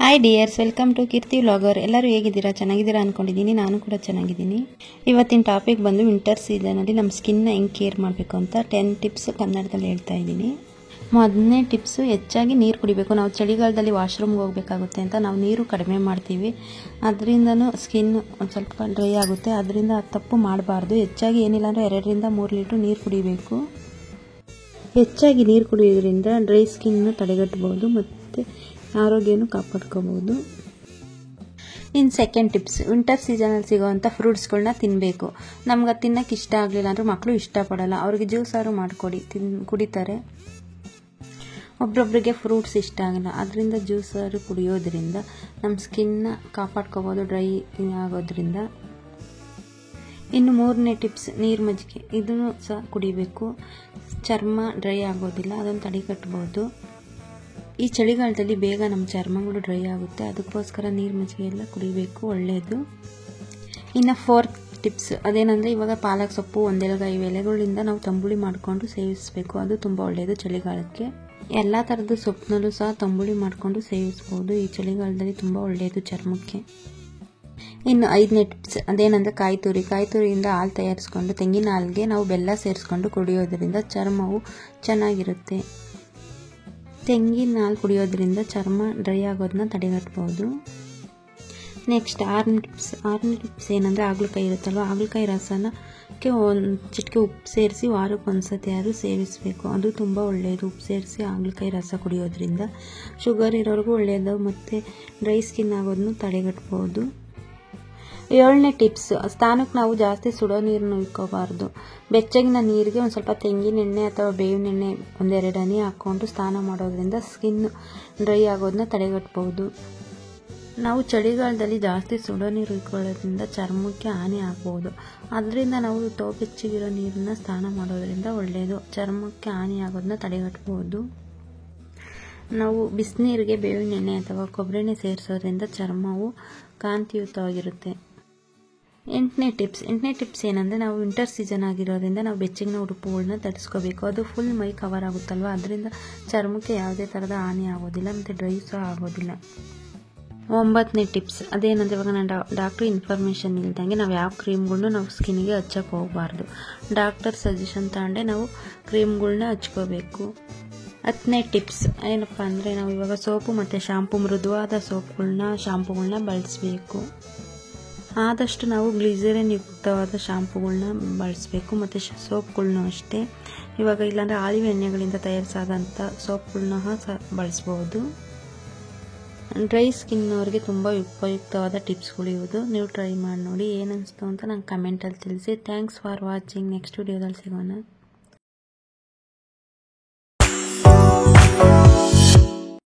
Hi dears, welcome to Keerthi vlogger. ಎಲ್ಲರೂ ಹೇಗಿದ್ದೀರಾ? ಚೆನ್ನಾಗಿದ್ದೀರಾ ಅಂದ್ಕೊಂಡಿದ್ದೀನಿ. ನಾನು ಕೂಡ ಚೆನ್ನಾಗಿದ್ದೀನಿ. ಇವತ್ತಿನ ಟಾಪಿಕ್ ಬಂದು ವಿಂಟರ್ ಸೀಸನಲ್ಲಿ ನಮ್ಮ ಸ್ಕಿನ್ನ ಹೆಂಗೆ ಕೇರ್ ಮಾಡಬೇಕು ಅಂತ 10 ಟಿಪ್ಸ್ ಕನ್ನಡದಲ್ಲಿ ಹೇಳ್ತಾ ಇದ್ದೀನಿ. ಮೊದಲನೇ ಟಿಪ್ಸು, ಹೆಚ್ಚಾಗಿ ನೀರು ಕುಡಿಬೇಕು. ನಾವು ಚಳಿಗಾಲದಲ್ಲಿ ವಾಶ್ರೂಮ್ಗೆ ಹೋಗಬೇಕಾಗುತ್ತೆ ಅಂತ ನಾವು ನೀರು ಕಡಿಮೆ ಮಾಡ್ತೀವಿ. ಅದರಿಂದನೂ ಸ್ಕಿನ್ ಒಂದು ಸ್ವಲ್ಪ ಡ್ರೈ ಆಗುತ್ತೆ. ಅದರಿಂದ ತಪ್ಪು ಮಾಡಬಾರ್ದು. ಹೆಚ್ಚಾಗಿ ಏನಿಲ್ಲ ಅಂದರೆ 2 ರಿಂದ 3 ಲೀಟ್ರ್ ನೀರು ಕುಡಿಬೇಕು. ಹೆಚ್ಚಾಗಿ ನೀರು ಕುಡಿಯೋದ್ರಿಂದ ಡ್ರೈ ಸ್ಕಿನ್ನ ತಡೆಗಟ್ಟಬಹುದು ಮತ್ತು ಆರೋಗ್ಯನೂ ಕಾಪಾಡ್ಕೋಬಹುದು. ಇನ್ನು ಸೆಕೆಂಡ್ ಟಿಪ್ಸ್, ವಿಂಟರ್ ಸೀಸನಲ್ಲಿ ಸಿಗೋವಂಥ ಫ್ರೂಟ್ಸ್ಗಳನ್ನ ತಿನ್ನಬೇಕು. ನಮ್ಗೆ ಅದು ತಿನ್ನೋಕ್ಕೆ ಇಷ್ಟ ಆಗಲಿಲ್ಲ ಅಂದರೆ ಮಕ್ಕಳು ಇಷ್ಟಪಡಲ್ಲ, ಅವ್ರಿಗೆ ಜ್ಯೂಸಾರು ಮಾಡಿಕೊಡಿ, ಕುಡಿತಾರೆ. ಒಬ್ರೊಬ್ರಿಗೆ ಫ್ರೂಟ್ಸ್ ಇಷ್ಟ ಆಗಲ್ಲ, ಅದರಿಂದ ಜ್ಯೂಸಾರು ಕುಡಿಯೋದ್ರಿಂದ ನಮ್ಮ ಸ್ಕಿನ್ನ ಕಾಪಾಡ್ಕೋಬೋದು ಡ್ರೈ ಆಗೋದ್ರಿಂದ. ಇನ್ನು ಮೂರನೇ ಟಿಪ್ಸ್, ನೀರು ಮಜ್ಜಿಗೆ. ಇದನ್ನು ಸಹ ಕುಡಿಬೇಕು. ಚರ್ಮ ಡ್ರೈ ಆಗೋದಿಲ್ಲ, ಅದನ್ನು ತಡೆಗಟ್ಬೋದು. ಈ ಚಳಿಗಾಲದಲ್ಲಿ ಬೇಗ ನಮ್ಮ ಚರ್ಮಗಳು ಡ್ರೈ ಆಗುತ್ತೆ, ಅದಕ್ಕೋಸ್ಕರ ನೀರು ಮಜ್ಜಿಗೆ ಎಲ್ಲ ಕುಡಿಬೇಕು, ಒಳ್ಳೆಯದು. ಇನ್ನು ಫೋರ್ತ್ ಟಿಪ್ಸ್ ಅದೇನೆಂದರೆ, ಇವಾಗ ಪಾಲಕ್ ಸೊಪ್ಪು, ಒಂದೆಲಗಾಯಿ ಎಲೆಗಳಿಂದ ನಾವು ತಂಬುಳಿ ಮಾಡಿಕೊಂಡು ಸೇವಿಸಬೇಕು. ಅದು ತುಂಬ ಒಳ್ಳೆಯದು ಚಳಿಗಾಲಕ್ಕೆ. ಎಲ್ಲ ಥರದ ಸೊಪ್ಪಿನಲ್ಲೂ ಸಹ ತಂಬುಳಿ ಮಾಡಿಕೊಂಡು ಸೇವಿಸ್ಬೋದು. ಈ ಚಳಿಗಾಲದಲ್ಲಿ ತುಂಬ ಒಳ್ಳೆಯದು ಚರ್ಮಕ್ಕೆ. ಇನ್ನು 5ನೇ ಟಿಪ್ಸ್ ಅದೇನೆಂದರೆ ಕಾಯಿ ತುರಿಯಿಂದ ಹಾಲು ತಯಾರಿಸ್ಕೊಂಡು ತೆಂಗಿನ ಹಾಲಿಗೆ ನಾವು ಬೆಲ್ಲ ಸೇರಿಸ್ಕೊಂಡು ಕುಡಿಯೋದ್ರಿಂದ ಚರ್ಮವು ಚೆನ್ನಾಗಿರುತ್ತೆ. ತೆಂಗಿನ ಹಾಲು ಕುಡಿಯೋದ್ರಿಂದ ಚರ್ಮ ಡ್ರೈ ಆಗೋದನ್ನ ತಡೆಗಟ್ಬೋದು. ನೆಕ್ಸ್ಟ್ 6ನೇ ಟಿಪ್ಸ್ ಏನಂದರೆ, ಹಾಗಲಕಾಯಿ ಇರುತ್ತಲ್ವ, ಹಾಗಲಕಾಯಿ ರಸನಕ್ಕೆ ಒಂದು ಚಿಟಿಕೆ ಉಪ್ಪು ಸೇರಿಸಿ ವಾರಕ್ಕೆ ಒಂದ್ಸತಿ ಯಾರು ಸೇವಿಸಬೇಕು. ಅದು ತುಂಬ ಒಳ್ಳೆಯದು. ಉಪ್ಪು ಸೇರಿಸಿ ಹಾಗಲಕಾಯಿ ರಸ ಕುಡಿಯೋದ್ರಿಂದ ಶುಗರ್ ಇರೋರಿಗೂ ಒಳ್ಳೆಯದು ಮತ್ತು ಡ್ರೈ ಸ್ಕಿನ್ ಆಗೋದನ್ನು ತಡೆಗಟ್ಬೋದು. 7ನೇ ಟಿಪ್ಸ್, ಸ್ನಾನಕ್ಕೆ ನಾವು ಜಾಸ್ತಿ ಸುಡೋ ನೀರನ್ನು ಇಟ್ಕೋಬಾರ್ದು. ಬೆಚ್ಚಗಿನ ನೀರಿಗೆ ಒಂದು ಸ್ವಲ್ಪ ತೆಂಗಿನ ಎಣ್ಣೆ ಅಥವಾ ಬೇವಿನ ಎಣ್ಣೆ 1-2 ಹನಿ ಹಾಕ್ಕೊಂಡು ಸ್ನಾನ ಮಾಡೋದ್ರಿಂದ ಸ್ಕಿನ್ ಡ್ರೈ ಆಗೋದನ್ನ ತಡೆಗಟ್ಬೋದು. ನಾವು ಚಳಿಗಾಲದಲ್ಲಿ ಜಾಸ್ತಿ ಸುಡೋ ನೀರು ಇಟ್ಕೊಳ್ಳೋದ್ರಿಂದ ಚರ್ಮಕ್ಕೆ ಹಾನಿ ಆಗ್ಬೋದು. ಅದರಿಂದ ನಾವು ಬೆಚ್ಚಗಿರೋ ನೀರನ್ನ ಸ್ನಾನ ಮಾಡೋದ್ರಿಂದ ಒಳ್ಳೆಯದು, ಚರ್ಮಕ್ಕೆ ಹಾನಿ ಆಗೋದನ್ನ ತಡೆಗಟ್ಬೋದು. ನಾವು ಬಿಸಿನೀರಿಗೆ ಬೇವಿನ ಎಣ್ಣೆ ಅಥವಾ ಕೊಬ್ಬರಿ ಎಣ್ಣೆ ಸೇರಿಸೋದ್ರಿಂದ ಚರ್ಮವು ಕಾಂತಿಯುತವಾಗಿರುತ್ತೆ. 8ನೇ ಟಿಪ್ಸ್ ಏನಂದರೆ, ನಾವು ವಿಂಟರ್ ಸೀಸನ್ ಆಗಿರೋದ್ರಿಂದ ನಾವು ಬೆಚ್ಚಗಿನ ಉಡುಪುಗಳನ್ನ ಧರಿಸ್ಕೋಬೇಕು. ಅದು ಫುಲ್ ಮೈ ಕವರ್ ಆಗುತ್ತಲ್ವ, ಅದರಿಂದ ಚರ್ಮಕ್ಕೆ ಯಾವುದೇ ಥರದ ಹಾನಿ ಆಗೋದಿಲ್ಲ ಮತ್ತು ಡ್ರೈ ಸಹ ಆಗೋದಿಲ್ಲ. 9ನೇ ಟಿಪ್ಸ್ ಅದೇನಂದರೆ, ಇವಾಗ ನಾನು ಡಾಕ್ಟ್ರ್ ಇನ್ಫಾರ್ಮೇಷನ್ ಇಲ್ದಂಗೆ ನಾವು ಯಾವ ಕ್ರೀಮ್ಗಳ್ನು ನಾವು ಸ್ಕಿನ್ನಿಗೆ ಹಚ್ಚಕ್ಕೆ ಹೋಗಬಾರ್ದು. ಡಾಕ್ಟರ್ ಸಜೆಷನ್ ತಗೊಂಡೆ ನಾವು ಕ್ರೀಮ್ಗಳ್ನ ಹಚ್ಕೋಬೇಕು. 10ನೇ ಟಿಪ್ಸ್ ಏನಪ್ಪ ಅಂದರೆ, ನಾವು ಇವಾಗ ಸೋಪು ಮತ್ತು ಶಾಂಪು, ಮೃದುವಾದ ಶಾಂಪುಗಳನ್ನ ಬಳಸಬೇಕು. ಆದಷ್ಟು ನಾವು ಗ್ಲಿಸರಿನ್ ಯುಕ್ತವಾದ ಶಾಂಪುಗಳನ್ನ ಬಳಸಬೇಕು ಮತ್ತು ಸೋಪ್ಗಳ್ನೂ ಅಷ್ಟೇ. ಇವಾಗ ಇಲ್ಲಾಂದರೆ ಆಲಿವ್ ಎಣ್ಣೆಗಳಿಂದ ತಯಾರಿಸಾದಂಥ ಸೋಪ್ಗಳ್ನ ಸಹ ಬಳಸ್ಬೋದು. ಡ್ರೈ ಸ್ಕಿನ್ನವ್ರಿಗೆ ತುಂಬ ಉಪಯುಕ್ತವಾದ ಟಿಪ್ಸ್ಗಳು ಇವುದು. ನೀವು ಟ್ರೈ ಮಾಡಿ ನೋಡಿ, ಏನನ್ನಿಸ್ತು ಅಂತ ನಂಗೆ ಕಮೆಂಟಲ್ಲಿ ತಿಳಿಸಿ. Thanks for watching. ನೆಕ್ಸ್ಟ್ ವಿಡಿಯೋದಲ್ಲಿ ಸಿಗೋಣ.